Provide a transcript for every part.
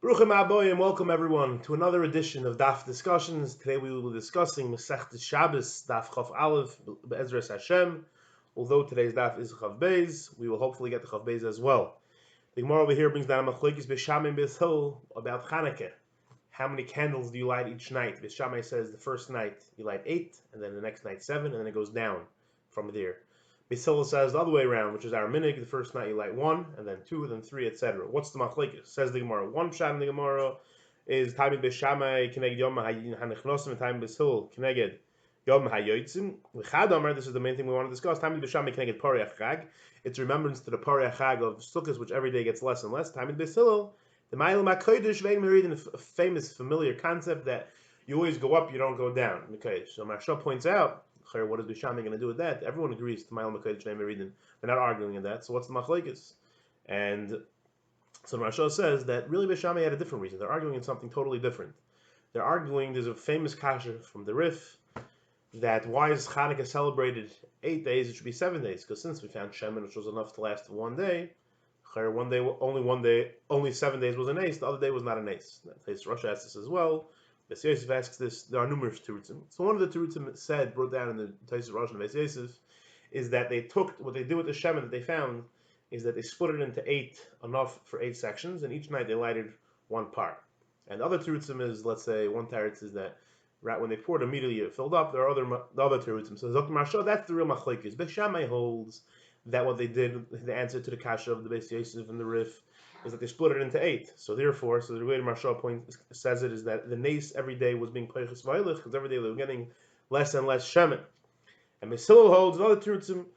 Bruchim Aboy and welcome everyone to another edition of Daf Discussions. Today we will be discussing Masechtas Shabbos, Daf Chav Aleph, Be'ezras Hashem. Although today's Daf is Chav Beis, we will hopefully get to Chav Beis as well. The Gemara over here brings down a machlokes Shamai and Hillel about Chanukah. How many candles do you light each night? Shamai says the first night you light 8, and then the next night 7, and then it goes down from there. Hillel says the other way around, which is our minig. The first night you light 1, and then 2, then 3, etc. What's the machlokes? Says the Gemara. One pshat in the Gemara is Tamid Shamai Keneged Yom Hanichnosim and Tamid Hillel Keneged Yom Hayotzim. L'chad this is the main thing we want to discuss. Tamid Shamai Keneged Pariach Chag. It's remembrance to the Pariach Chag of Sukkot, which every day gets less and less. Tamid Hillel, the Ma'alim HaKodesh Ve'en Meridin, a famous familiar concept that you always go up, you don't go down. Okay, so Marsha points out. What is Bishamai going to do with that? Everyone agrees to Ma'alim HaKodesh Ve'en Meridin. They're not arguing in that. So what's the machlokes? And so Marsha says that really Bishamai had a different reason. They're arguing in something totally different. They're arguing, there's a famous kasha from the Rif, that why is Chanukah celebrated 8 days? It should be 7 days, because since we found Shemin, which was enough to last one day, only 7 days was an ace. The other day was not an ace. Russia asks this as well. Bais Yosef asks this. There are numerous terutzim. So one of the terutzim brought down in the Taisus Rosh and Bais Yosef, is that they took what they did with the Shemin that they found is that they split it into 8, enough for 8 sections, and each night they lighted one part. And the other terutzim is, let's say, one teretz is that right when they poured immediately it filled up. There are the other terutzim. So Dr. Marsha, that's the real machlokes. Bais Shammai holds that what they did, the answer to the kasha of the Bais Yosef and the Rif, is that they split it into 8. So therefore, the way the Marsha says it is that the nace every day was being peiches v'oilech, because every day they were getting less and less shemen. And Hillel holds another terutzim.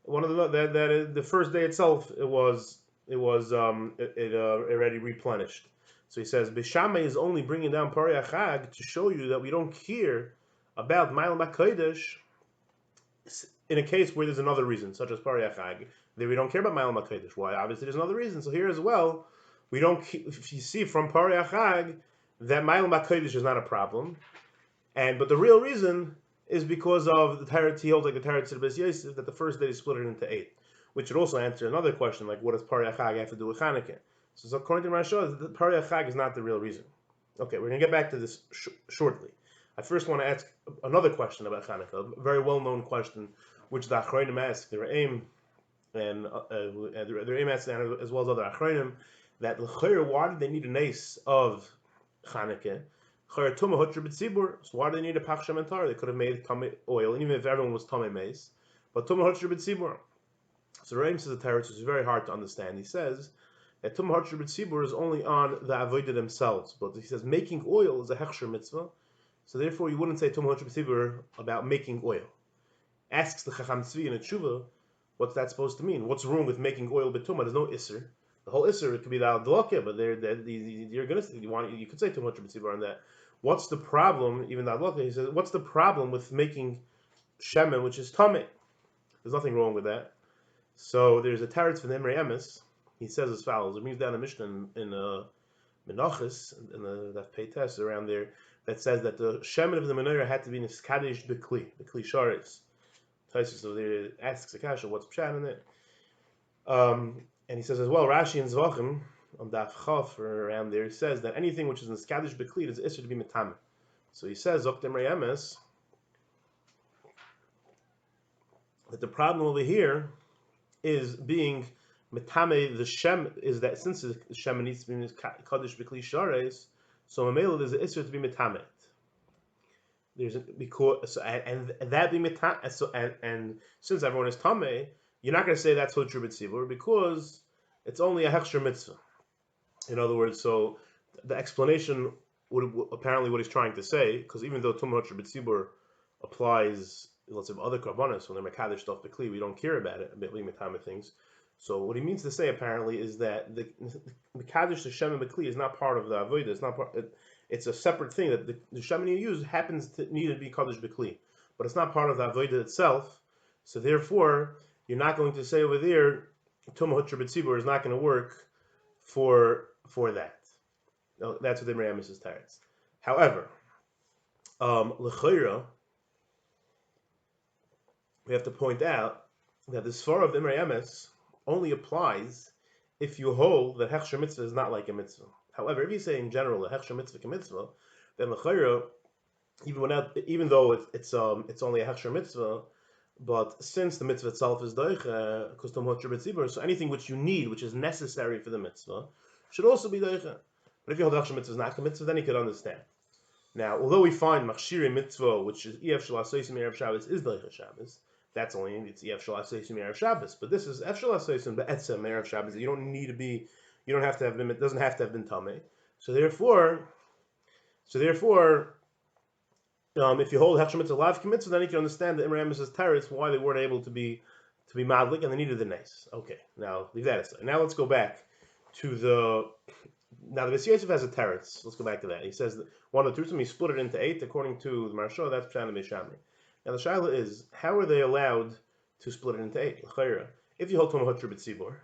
One of the first day itself it already replenished. So he says Bishamai is only bringing down Pariach Chag to show you that we don't care about Ma'alim HaKodesh in a case where there's another reason, such as Pariach Chag. We don't care about Ma'alim HaKodesh. Why? Obviously, there's another reason. So here as well, we don't. If you see from Pariach Chag that Ma'alim HaKodesh is not a problem, but the real reason is because of the Teretz. He holds like the Teretz of Bais Yosef that the first day they split it into 8, which would also answer another question like, what does Pariach Chag have to do with Chanukah? So according to Rashi, the Pariach Chag is not the real reason. Okay, we're gonna get back to this shortly. I first want to ask another question about Chanukah, a very well-known question, which the Achronim ask, the Re'im, and the Re'im ask, as well as other Achronim, that why did they need a nace of Chanukah? So why do they need a pach shementar? They could have made tummy oil, and even if everyone was tummy mace, but tumah hotcher b'tzibur. So Re'im says the teretz, which is very hard to understand. He says that tumah hotcher b'tzibur is only on the avodah themselves, but he says making oil is a hechsher mitzvah. So therefore, you wouldn't say tumah hotcher b'tzibur about making oil. Asks the Chacham Tzvi in a tshuva, what's that supposed to mean? What's wrong with making oil b'tumah? There's no isser. The whole isser it could be the al-dalakah, but you're gonna you could say tumah hotcher b'tzibur on that. What's the problem? Even the al-dalakah, he says, what's the problem with making shemen, which is tameh? There's nothing wrong with that. So there's a teretz from the Emrei Emes. He says as follows. It brings down a mishnah in Menachos, in the Peites around there, that says that the shemen of the menorah had to be niskadesh b'kli sharetz. So there asks Akasha, what's pshat in it? And he says as well, Rashi and Zvachim on Daf Chaf or around there, he says that anything which is niskadesh b'kli is isser to be metame. So he says Dr. Emrei Emes that the problem over here is being metame. The shem is that since the shem needs to be kadosh b'kli sharetz, so mamela there's an isser to be metame. There's because and that be metame. So and since everyone is tameh, you're not going to say that's hotcher b'tzibur because it's only a hechsher mitzvah. In other words, so the explanation apparently what he's trying to say, because even though tumah hotcher b'tzibur applies, let's say other karbanos when they're mekadesh stuff b'kli, we don't care about it, about being metame things. So what he means to say apparently is that the mekadesh the shem and b'kli is not part of the avodah. It's not part. It's a separate thing that the shemen you use happens to need to be kadosh b'kli, but it's not part of the avodah itself. So therefore, you're not going to say over there tumah hotcher b'tzibur is not going to work for that. No, that's what the Emrei Emes is teretz. However, l'chayra, we have to point out that the svara of the Emrei Emes only applies if you hold that hechsher mitzvah is not like a mitzvah. However, if you say in general a hechsher mitzvah ka mitzvah, then l'chayra, even though it's only a hechsher mitzvah, but since the mitzvah itself is doicha, kustom hocher b'tzibur, so anything which you need, which is necessary for the mitzvah, should also be doicha. But if you hold hechsher mitzvah is not a mitzvah, then you could understand. Now, although we find machshiri mitzvah, which is ef shel asoisim erev Shabbos, is doicha Shabbos, that's only it's ef shel asoisim erev Shabbos. But this is ef shel asoisim be'etzem erev Shabbos. You don't need to be, you don't have to have been, it doesn't have to have been tamei. So therefore. If you hold hechsher mitzvah lav mitzvah, then you can understand the Imram is teretz why they weren't able to be madlik and they needed the nace. Okay, now leave that aside. Now let's go back to the Bais Yosef has a teretz. Let's go back to that. He says that one of the truths he split it into 8 according to the Marsha. That's Pshan and Shamai. Now the shaila is how are they allowed to split it into 8? If you hold Tumah B'tzibur,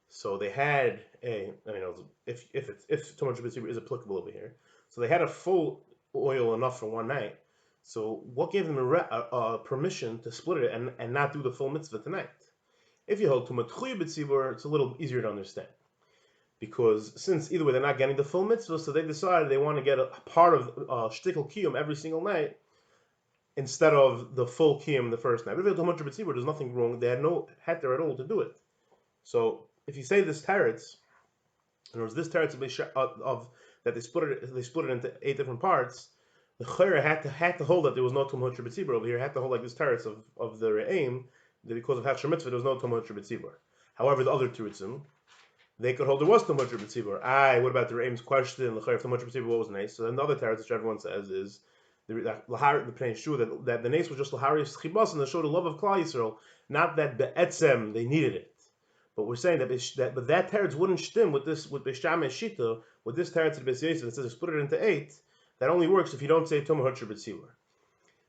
so they had if Tumah B'tzibur is applicable over here, so they had a full oil enough for one night. So what gave them a permission to split it and not do the full mitzvah tonight? If you hold Tumah B'tzibur, it's a little easier to understand. Because since either way they're not getting the full mitzvah, so they decided they want to get a part of shtickle kiyum every single night instead of the full kiyum the first night. But if you hold Tumah B'tzibur, there's nothing wrong. They had no heter at all to do it. So if you say this teretz, in other words, this teretz of that they split it into 8 different parts, the chayra had to hold that there was no tumah b'tzibur over here. Had to hold like this teretz of the re'im that because of hechsher mitzvah there was no tumah b'tzibur. However, the other teretzim they could hold there was tumah b'tzibur. What about the re'im's question? The chayra of tumah b'tzibur what was nice? So then the other teretz which everyone says is the plain shu that the nace was just lahari's chibas and to show the love of Klal Yisrael, not that be'etzem they needed it. But we're saying that that teretz wouldn't stem with Beis Shammai shita, with this teretz of Bais Yosef that says split it into 8. That only works if you don't say Tumah B'tzibur.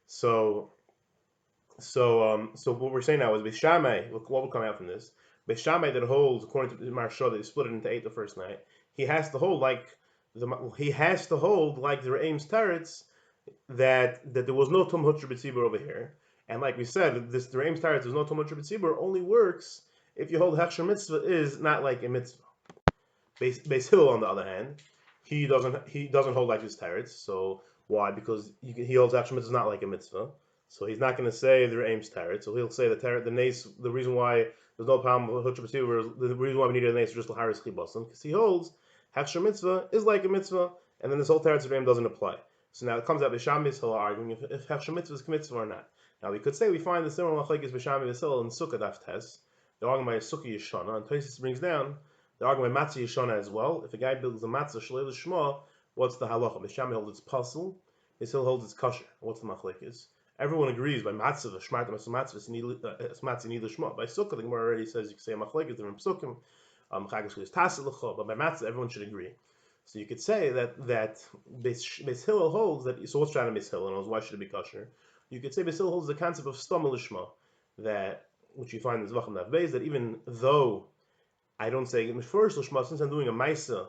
So what we're saying now is Beis Shammai. What will come out from this? Beis Shammai that holds according to the Marsha that he split it into 8 the first night. He has to hold like the Re'im's teretz that there was no Tumah B'tzibur over here. And like we said, the Re'im's teretz there's no Tumah B'tzibur only works if you hold hechsher mitzvah is not like a mitzvah. Bais Hillel, on the other hand, he doesn't hold like his teretz. So why? Because he holds hechsher mitzvah is not like a mitzvah. So he's not going to say the re'im's teretz. So he'll say the nace. The reason why there's no problem with hechsher mitzvah, the reason why we need a nace is just l'haris chibasim, because he holds hechsher mitzvah is like a mitzvah, and then this whole teretz of re'im doesn't apply. So now it comes out Beis Shammai Hillel arguing if hechsher mitzvah is mitzvah or not. Now we could say we find the similar machlokes Beis Shammai Hillel in Sukkah Daf Tes. They're arguing by a Sukkah Yeshana, and Tosfos brings down they're arguing by matzah Yeshana as well. If a guy builds a matzah shalei l'shma, what's the halacha? Beis Shammai holds it's pasul, Beis Hillel holds it's kosher. What's the machlokes? Everyone agrees by matzah the shmata matzah matzah need l'shma. By Sukkah the Gemara already says you can say a machlokes different psukim. Chagas is tasel l'cha, but by matzah everyone should agree. So you could say that Beis Hillel holds that. So what's trying to Beis Hillel? And why should it be kosher? You could say Beis Hillel holds the concept of stam l'shma that. Which you find in Zvachim Daf Bais, that even though I don't say first l'shma, since I'm doing a matzah,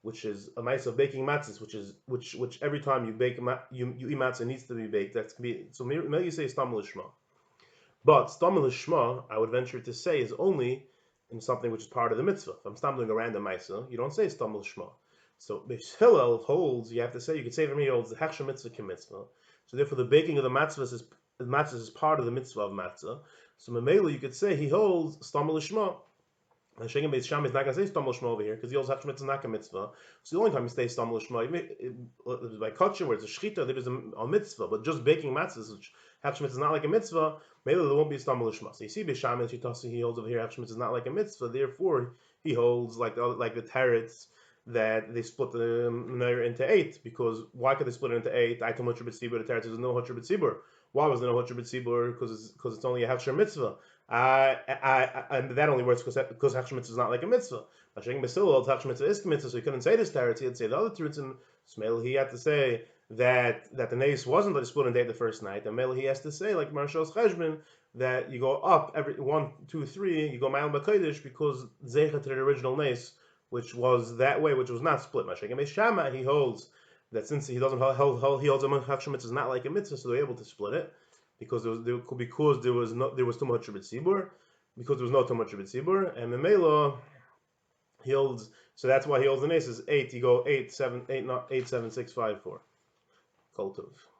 which is a matzah of baking matzahs, which every time you bake you eat matzah needs to be baked. That's be so. Maybe you say stam l'shma, but stam l'shma I would venture to say is only in something which is part of the mitzvah. If I'm stam doing a random matzah, you don't say stam l'shma. So Beis Hillel holds you could say for me he holds the hechsher mitzvah kim mitzvah. So therefore the baking of the matzahs is part of the mitzvah of matzah. So Mamela, you could say he holds stam l'shma. And Shegem Beis Shammai is not going to say stam l'shma over here because he holds hechsher mitzvah not a mitzvah. So the only time he stays stam l'shma, by kosher where it's a shchita, there is a mitzvah, but just baking matzahs, which hechsher mitzvah is not like a mitzvah, Mamela there won't be stam l'shma. So you see Beis Shammai he holds over here hechsher mitzvah is not like a mitzvah. Therefore he holds like the teretz that they split the menorah into 8 because why could they split it into 8? I told Hutcher B'tzibur the teretz is no Hutcher B'tzibur. Why was there no Hutcher B'tzibur? Because it's only a hechsher mitzvah. And that only works because hechsher mitzvah is not like a mitzvah. Hashemim Basil hechsher mitzvah is a mitzvah, so he couldn't say this teretz. He'd say the other teretz in Smail. He had to say that the nace wasn't that he split in 8 the first night. And Mel he has to say like Marshal's Cheshbon that you go up every 1, 2, 3. You go Ma'al B'Kodesh because zeichet to the original nace, which was that way, which was not split. Masha'Gam Beis Shammai, he holds that since he doesn't he holds a hechsher mitzvah is not like a mitzvah, so they're able to split it because there was too much B'tzibur, because there was no too much B'tzibur, and Memela He holds, so that's why he holds the nace is 8. You go 8, 7, 8, not 8, 7, 6, 5, 4. Kol tov.